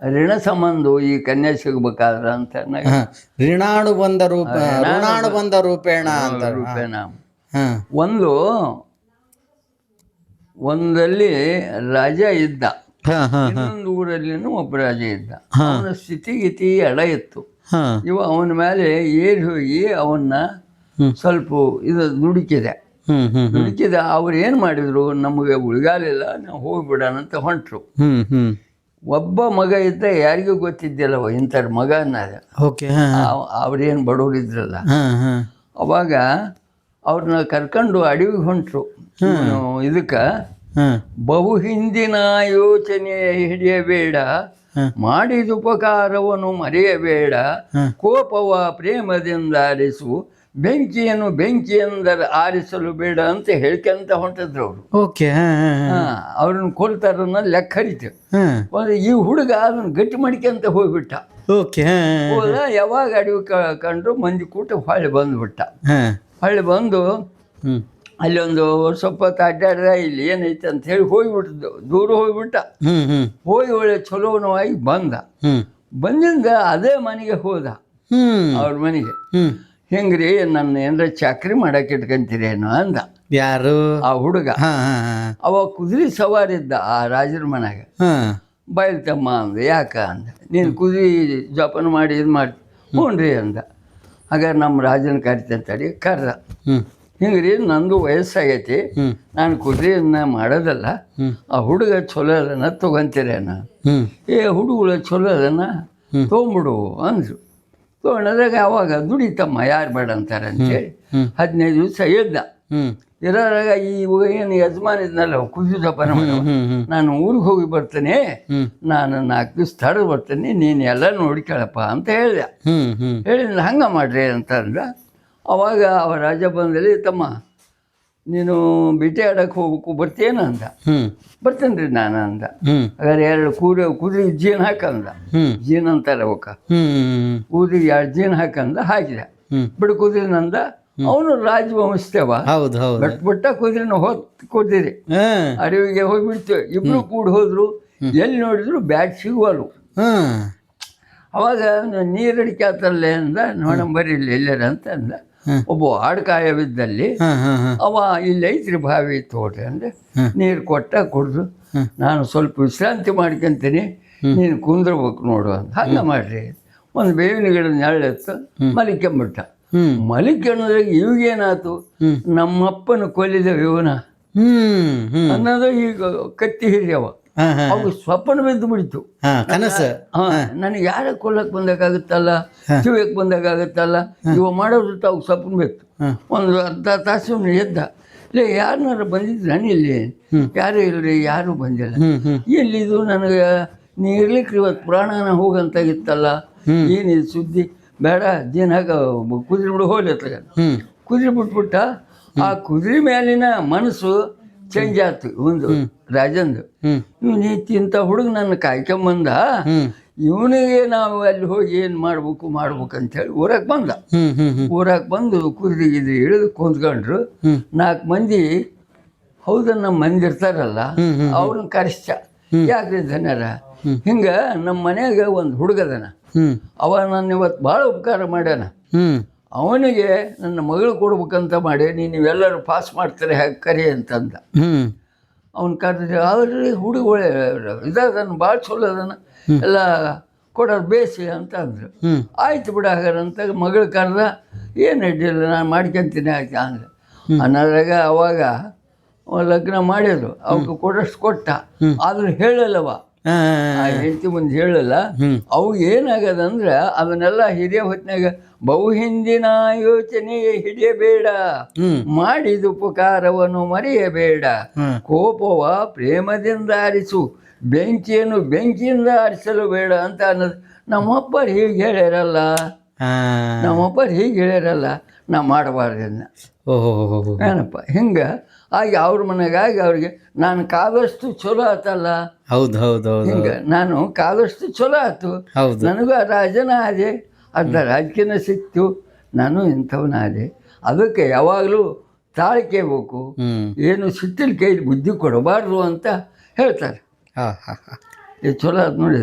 ಋಣ ಸಂಬಂಧ ಈ ಕನ್ಯಾ ಸಿಗ್ಬೇಕಾದ್ರ ಅಂತ ಋಣಾಣು ಬಂದ ರೂಪ ಋಣಾಣು ಬಂದ ರೂಪೇಣ ಅಂತ ರೂಪೇಣ. ಒಂದಲ್ಲಿ ರಾಜ ಇದ್ದ, ಇನ್ನೊಂದು ಊರಲ್ಲಿನೂ ಒಬ್ಬ ರಾಜ ಇದ್ದ. ಅವನ ಸ್ಥಿತಿಗತಿ ಎಡ ಇತ್ತು. ಅವನ ಮೇಲೆ ಏರಿ ಹೋಗಿ ಅವನ್ನ ಸ್ವಲ್ಪ ಇದು ದುಡುಕಿದೆ. ಅವ್ರು ಏನು ಮಾಡಿದ್ರು, ನಮಗೆ ಉಳಿಗಾಲಿಲ್ಲ, ನಾವು ಹೋಗ್ಬಿಡೋಣ ಅಂತ ಹೊಂಟ್ರು. ಒಬ್ಬ ಮಗ ಇದ್ದ, ಯಾರಿಗೂ ಗೊತ್ತಿದ್ದಿಲ್ಲವ ಇಂಥರ ಮಗ ಅನ್ನೋದು. ಅವ್ರೇನು ಬಡವರಿದ್ರಲ್ಲ. ಅವಾಗ ಅವ್ರನ್ನ ಕರ್ಕೊಂಡು ಅಡವಿಗೆ ಹೊಂಟ್ರು. ಇದಕ್ಕೆ ಬಹು ಹಿಂದಿನ ಯೋಚನೆ ಹಿಡಿಯಬೇಡ, ಮಾಡಿದ ಉಪಕಾರವನ್ನು ಮರೆಯಬೇಡ, ಕೋಪವ ಪ್ರೇಮದಿಂದ ಆರಿಸು, ಬೆಂಕಿಯನ್ನು ಬೆಂಕಿಯಿಂದ ಆರಿಸಲು ಬೇಡ ಅಂತ ಹೇಳ್ಕೊಂತ ಹೊಂಟಿದ್ರು ಅವರು. ಅವ್ರನ್ನ ಕೊಲ್ತಾರನ್ನ ಲೆಕ್ಕ ಹರಿತು. ಈ ಹುಡುಗ ಅದನ್ನ ಗಟ್ಟಿ ಮಾಡ್ಕೊಂತ ಹೋಗ್ಬಿಟ್ಟ. ಹೋದ, ಯಾವಾಗ ಅಡವಿ ಕಂಡ್ರು ಮಂದಿ ಕೂಟ ಹೊಳ್ಳಿ ಬಂದ್ಬಿಟ್ಟ. ಹೊಳ್ಳಿ ಬಂದು ಅಲ್ಲಿ ಒಂದು ಸ್ವಲ್ಪ ಅಡ್ಡಾಡ್ದ, ಇಲ್ಲಿ ಏನೈತೆ ಅಂತ ಹೇಳಿ ಹೋಗ್ಬಿಟ್ಟು ದೂರ ಹೋಗ್ಬಿಟ್ಟ. ಹೋಗಿ ಒಳ್ಳೆ ಚಲೋನವಾಗಿ ಬಂದಿಂದ ಅದೇ ಮನೆಗೆ ಹೋದ. ಅವ್ರ ಮನೆಗೆ, ಹೆಂಗ್ರಿ ನನ್ನ ಏನಾರ ಚಾಕ್ರಿ ಮಾಡಕ್ಕೆ ಇಟ್ಕೊಂತೀರೇನೋ ಅಂದ. ಯಾರು? ಆ ಹುಡುಗ. ಅವ ಕುದುರೆ ಸವಾರಿದ್ದ ಆ ರಾಜರ ಮನೆಗೆ. ಬಯಲ್ತಮ್ಮ ಅಂದ. ಯಾಕ ಅಂದ. ನೀನು ಕುದುರೆ ಜೋಪಾನ ಮಾಡಿ ಇದು ಮಾಡಿ. ಹ್ಞೂನ್ರಿ ಅಂದ. ಹಾಗಾದ್ರೆ ನಮ್ಮ ರಾಜನ ಕರಿತಂತಡಿ ಕರ್ದ. ಹಿಂಗ್ರಿ, ನಂದು ವಯಸ್ಸಾಗೈತಿ, ನಾನು ಕುದುರೆಯನ್ನ ಮಾಡೋದಲ್ಲ, ಆ ಹುಡುಗ ಚಲೋ ಅದನ್ನ ತೊಗೊಂತೀರೇನ? ಹುಡುಗಳು ಚಲೋ ಅದನ್ನ ತೊಗೊಂಬಿಡು ಅಂದರು. ತೊಗೊಂಡಾಗ ಅವಾಗ ದುಡಿತಮ್ಮ, ಯಾರು ಬೇಡ ಅಂತಾರೆ ಅಂತೇಳಿ 15 ದಿವಸ ಇದ್ದ. ಇರೋರಾಗ ಏನು ಯಜಮಾನ ಇದ್ನಲ್ಲ ಕುದುರೆ ಜೋಪಾನ ಮಾಡೋ, ನಾನು ಊರಿಗೆ ಹೋಗಿ ಬರ್ತೇನೆ, ನಾನು 4 ದಿವಸ ತಡೆದು ಬರ್ತೇನೆ, ನೀನು ಎಲ್ಲ ನೋಡ್ಕೊಳಪ್ಪ ಅಂತ ಹೇಳಿದೆ. ಹೇಳಿದ್ರೆ ಹಂಗೆ ಮಾಡ್ರಿ ಅಂತಂದ್ರೆ, ಅವಾಗ ಅವ ರಾಜ ಬಂದಲ್ಲಿ, ತಮ್ಮ ನೀನು ಬೇಟೆ ಆಡಕ್ಕೆ ಹೋಗ್ಬೇಕು, ಬರ್ತೀಯೇನ ಅಂದ. ಬರ್ತೇನೆ ರೀ ನಾನು ಅಂದ. ಹಾಗಾದ್ರೆ 2 ಕುದುರೆ ಜೀನ್ ಹಾಕಂದ. ಜೀನ್ ಅಂತಾರೆ ಅವಕ್ಕ. ಕುದುರೆ 2 ಜೀನ್ ಹಾಕಂದ, ಹಾಕಿದೆ. ಬಿಡು ಕುದುರೆನಂದ. ಅವನು ರಾಜವಂಶವ, ಬಿಟ್ಟ ಕುದುರೆನ ಹೊತ್ತು ಕುದುರೆ ಅಡವಿಗೆ ಹೋಗ್ಬಿಡ್ತೇವೆ. ಇಬ್ರು ಕೂಡ ಹೋದ್ರು. ಎಲ್ಲಿ ನೋಡಿದ್ರು ಬ್ಯಾಟ್ ಸಿಗುವಲ್ವು. ಅವಾಗ ನೀರು ಅಡಿಕೆ ಆತಲ್ಲೇ ಅಂದ. ನೋಡಂಬರಿ ಇಲ್ಲಿ ಎಲ್ಲರ ಅಂತ ಅಂದ. ಒಬ್ಬ ಆಡ್ಕಾಯವಿದ್ದಲ್ಲಿ ಅವ ಇಲ್ಲಿ ಐತ್ರಿ ಬಾವಿ ತೋಟ ಅಂದ್ರೆ ನೀರು ಕೊಟ್ಟ ಕುಡ್ದು, ನಾನು ಸ್ವಲ್ಪ ವಿಶ್ರಾಂತಿ ಮಾಡ್ಕೊಂತೀನಿ, ನೀನು ಕುಂದ್ರಬೇಕು ನೋಡು ಅಂತ. ಹಂಗೆ ಮಾಡ್ರಿ. ಒಂದು ಬೇವಿನ ಗಿಡದ ನೆರಳೆತ್ತು, ಮಲಿಕೊಂಬಿಟ್ಟ. ಮಲಿಕೊಂಡ್ರಾಗ ಇವಾಗೇನಾಯ್ತು, ನಮ್ಮಪ್ಪನ ಕೊಲ್ಲಿದ ಇವನ ಅನ್ನೋದು ಈಗ ಕತ್ತಿ ಹಿರಿಯವ. ಅವು ಸ್ವಪ್ನ ಬಿದ್ದು ಬಿಡ್ತು. ನನಗೆ ಯಾರ ಕೊಲ್ಲಕ್ಕೆ ಬಂದಾಗುತ್ತಲ್ಲ, ಕಿವಿಯಕ್ಕೆ ಬಂದಾಗುತ್ತಲ್ಲ, ಇವ ಮಾಡೋದು ತಾವು ಸ್ವಪ್ನ ಬಿತ್ತು. ಒಂದು ಅರ್ಧ ತಾಸು ಎದ್ದ. ಇಲ್ಲ, ಯಾರನ್ನಾರು ಬಂದಿದ್ರು ಇಲ್ಲಿ? ಯಾರೂ ಇಲ್ರಿ, ಯಾರೂ ಬಂದಿಲ್ಲ. ಎಲ್ಲಿದು ನನಗೆ ನೀ ಇರ್ಲಿಕ್ಕೆ ಇವತ್ತು ಪ್ರಾಣನ ಹೋಗಂತಾಗಿತ್ತಲ್ಲ, ಏನಿದು ಸುದ್ದಿ? ಬೇಡ, ಜೀನಾಗ ಕುದುರೆ ಬಿಡು ಹೋಗ್ಲಿ ಅತ್ಲಾಗ. ಕುದುರೆ ಬಿಟ್ಬಿಟ್ಟ. ಆ ಕುದುರೆ ಮೇಲಿನ ಮನಸ್ಸು ಚೇಂಜ್ ಆಯ್ತು ಒಂದು ರಾಜಂದು. ಇವನು ಇಂಥ ಹುಡುಗ ನನ್ನ ಕಾಯ್ಕೊಂಬಂದ, ಇವನಿಗೆ ನಾವು ಅಲ್ಲಿ ಹೋಗಿ ಏನು ಮಾಡ್ಬೇಕಂತೇಳಿ ಊರಾಗ ಬಂದ. ಊರಾಗ ಬಂದು ಕುದುರೆ ಗಿದ್ರೆ ಇಳಿದು ಕುಂತ್ಕೊಂಡ್ರು. 4 ಮಂದಿ ಹೌದನ್ನ ನಮ್ಮ ಮಂದಿ ಇರ್ತಾರಲ್ಲ, ಅವ್ರನ್ನ ಕರೆಸ್ತ. ಯಾಕ್ರಿ ಧನ್ಯರ, ಹಿಂಗೆ ನಮ್ಮ ಮನ್ಯಾಗ ಒಂದು ಹುಡುಗದನ, ಅವ ನನ್ನ ಇವತ್ತು ಭಾಳ ಉಪಕಾರ ಮಾಡ್ಯಾನ, ಅವನಿಗೆ ನನ್ನ ಮಗಳು ಕೊಡ್ಬೇಕಂತ ಮಾಡಿ, ನೀವೆಲ್ಲರೂ ಪಾಸ್ ಮಾಡ್ತಾರೆ ಹೇಗೆ ಕರಿ ಅಂತಂದ. ಅವ್ನು ಕರೆದ್ರೆ, ಅವ್ರಿ ಹುಡುಗ ಒಳ್ಳೆ ಇದನ್ನ ಭಾಳ ಚಲೋ ಅದನ್ನ, ಎಲ್ಲ ಕೊಡೋದು ಬೇಸಿ ಅಂತ ಅಂದರು. ಆಯ್ತು ಬಿಡ ಹಾಗಾರಂತ ಮಗಳು ಕರೆದ. ಏನು ಅಡ್ಡಿಲ್ಲ, ನಾನು ಮಾಡ್ಕೊಂತೀನಿ ಆಯ್ತು ಅಂದ್ರೆ ಅನ್ನೋದ್ರಾಗ ಅವಾಗ ಲಗ್ನ ಮಾಡಿದ್ರು. ಅವಕ್ಕೆ ಕೊಡೋಷ್ಟು ಕೊಟ್ಟ. ಆದ್ರೂ ಹೇಳಲ್ಲವ, ಆ ಹೆಂಡತಿ ಮುಂದೆ ಹೇಳಲ್ಲ. ಅವು ಏನಾಗದಂದ್ರೆ ಅದನ್ನೆಲ್ಲ ಹಿರಿಯ ಹೊತ್ತಿನಾಗ ಬಹು ಹಿಂದಿನ ಯೋಚನೆ ಹಿಡಿಯಬೇಡ, ಮಾಡಿದ ಉಪಕಾರವನ್ನು ಮರೆಯಬೇಡ, ಕೋಪವ ಪ್ರೇಮದಿಂದ ಆರಿಸು, ಬೆಂಕಿಯನ್ನು ಬೆಂಕಿಯಿಂದ ಆರಿಸಲು ಬೇಡ ಅಂತ ಅನ್ನೋದು ನಮ್ಮಪ್ಪರು ಹೀಗೆ ಹೇಳ್ಯಾರಲ್ಲ. ನಾ ಮಾಡಬಾರ್ದನ್ನ. ಏನಪ್ಪ ಹಿಂಗೆ ಆಗಿ ಅವ್ರ ಮನೆಗಾಗಿ ಅವ್ರಿಗೆ ನಾನು ಕಾದಷ್ಟು ಚಲೋ ಆತಲ್ಲ. ಹಿಂಗೆ ನಾನು ಕಾದಷ್ಟು ಚಲೋ ಆಯ್ತು. ನನಗೂ ರಾಜನ ಆದೆ, ಅರ್ಧ ರಾಜಕೀಯನ ಸಿಕ್ತು, ನಾನು ಇಂಥವನ ಆದೆ. ಅದಕ್ಕೆ ಯಾವಾಗಲೂ ತಾಳ್ಕೆ ಬೇಕು, ಏನು ಸಿಟ್ಟಿನ ಕೈಲಿ ಬುದ್ಧಿ ಕೊಡಬಾರ್ದು ಅಂತ ಹೇಳ್ತಾರೆ. ಇದು ಚಲೋ ಆಯ್ತು ನೋಡಿ.